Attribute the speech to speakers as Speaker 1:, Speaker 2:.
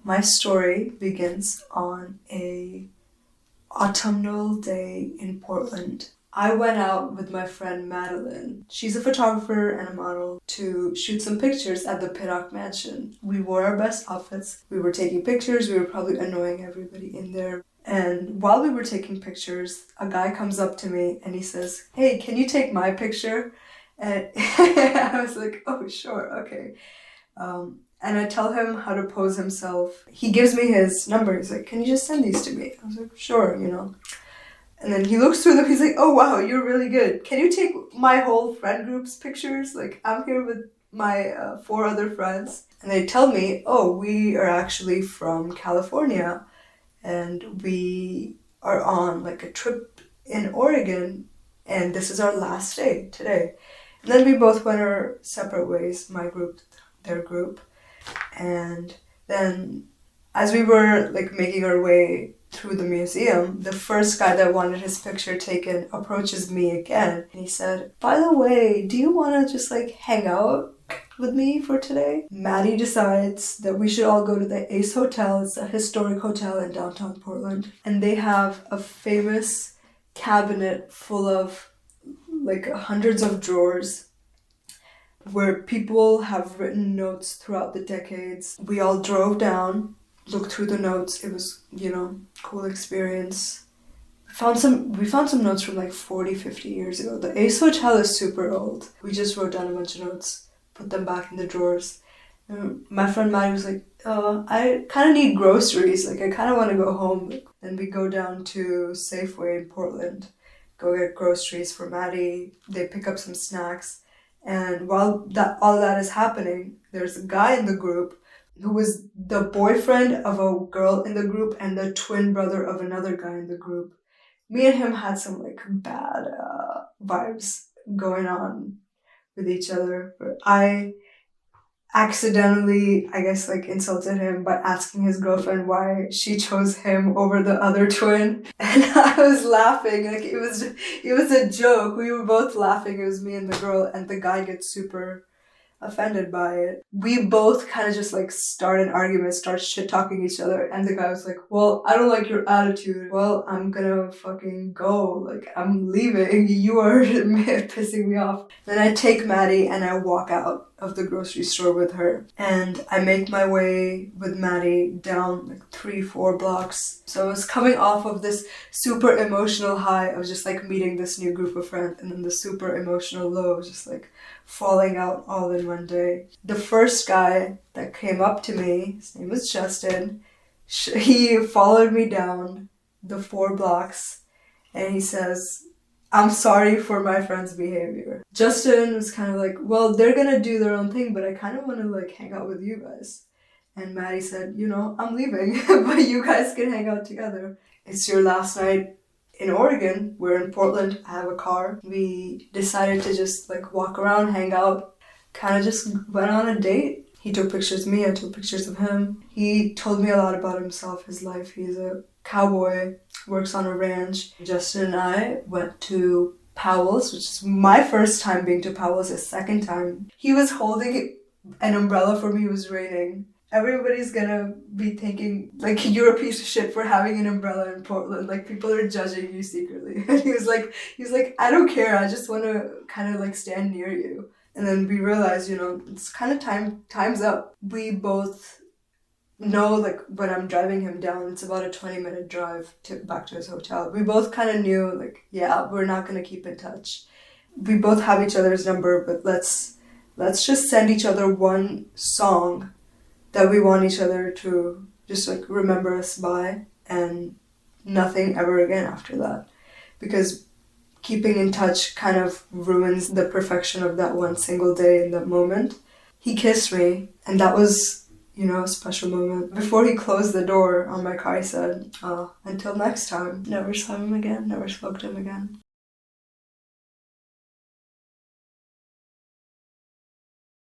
Speaker 1: My story begins on a autumnal day in Portland. I went out with my friend Madeline. She's a photographer and a model to shoot some pictures at the Pittock Mansion. We wore our best outfits. We were taking pictures. We were probably annoying everybody in there. And while we were taking pictures, a guy comes up to me and he says, "Hey, can you take my picture?" And I was like, "Oh, sure, okay." And I tell him how to pose himself. He gives me his number. He's like, "Can you just send these to me?" I was like, "Sure." And then he looks through them. He's like, "Oh, wow, you're really good. Can you take my whole friend group's pictures? Like, I'm here with my 4 other friends." And they tell me, "Oh, we are actually from California. And we are on like a trip in Oregon. And this is our last day today." And then we both went our separate ways, my group, their group. And then as we were like making our way through the museum, the first guy that wanted his picture taken approaches me again. And he said, "By the way, do you want to just like hang out with me for today?" Maddie decides that we should all go to the Ace Hotel. It's a historic hotel in downtown Portland. And they have a famous cabinet full of like hundreds of drawers where people have written notes throughout the decades. We all drove down, looked through the notes. It was, cool experience. We found some notes from like 40, 50 years ago. The Ace Hotel is super old. We just wrote down a bunch of notes, put them back in the drawers. And my friend Maddie was like, I kind of need groceries. Like, I kind of want to go home. Then we go down to Safeway in Portland, go get groceries for Maddie. They pick up some snacks. And while all that is happening, there's a guy in the group who was the boyfriend of a girl in the group and the twin brother of another guy in the group. Me and him had some like bad vibes going on with each other. But I accidentally, I guess, like insulted him by asking his girlfriend why she chose him over the other twin. And I was laughing, like it was a joke. We were both laughing. It was me and the girl, and the guy gets super offended by it. We both kind of just like start an argument, start shit talking each other, and the guy was like, "Well, I don't like your attitude. Well, I'm gonna fucking go. Like, I'm leaving. You are pissing me off." Then I take Maddie and I walk out of the grocery store with her, and I make my way with Maddie down like 3-4 blocks. So I was coming off of this super emotional high of just like meeting this new group of friends, and then the super emotional low of just like falling out all in one day. The first guy that came up to me, his name was Justin, he followed me down the 4 blocks and he says, "I'm sorry for my friend's behavior." Justin was kind of like, "Well, they're gonna do their own thing, but I kind of want to like hang out with you guys." And Maddie said, "I'm leaving, but you guys can hang out together. It's your last night in Oregon. We're in Portland. I have a car." We decided to just like walk around, hang out, kind of just went on a date. He took pictures of me, I took pictures of him. He told me a lot about himself, his life. He's a cowboy, works on a ranch. Justin and I went to Powell's, which is my first time being to Powell's, his second time. He was holding an umbrella for me. It was raining. Everybody's gonna be thinking like you're a piece of shit for having an umbrella in Portland. Like, people are judging you secretly. And he was like, "I don't care. I just want to kind of like stand near you." And then we realized, it's kind of time's up. We both know like when I'm driving him down, it's about a 20-minute drive back to his hotel. We both kind of knew like, yeah, we're not gonna keep in touch. We both have each other's number, but let's just send each other one song that we want each other to just like remember us by, and nothing ever again after that. Because keeping in touch kind of ruins the perfection of that one single day in that moment. He kissed me, and that was, a special moment. Before he closed the door on my car, he said, "Until next time." Never saw him again, never spoke to him again.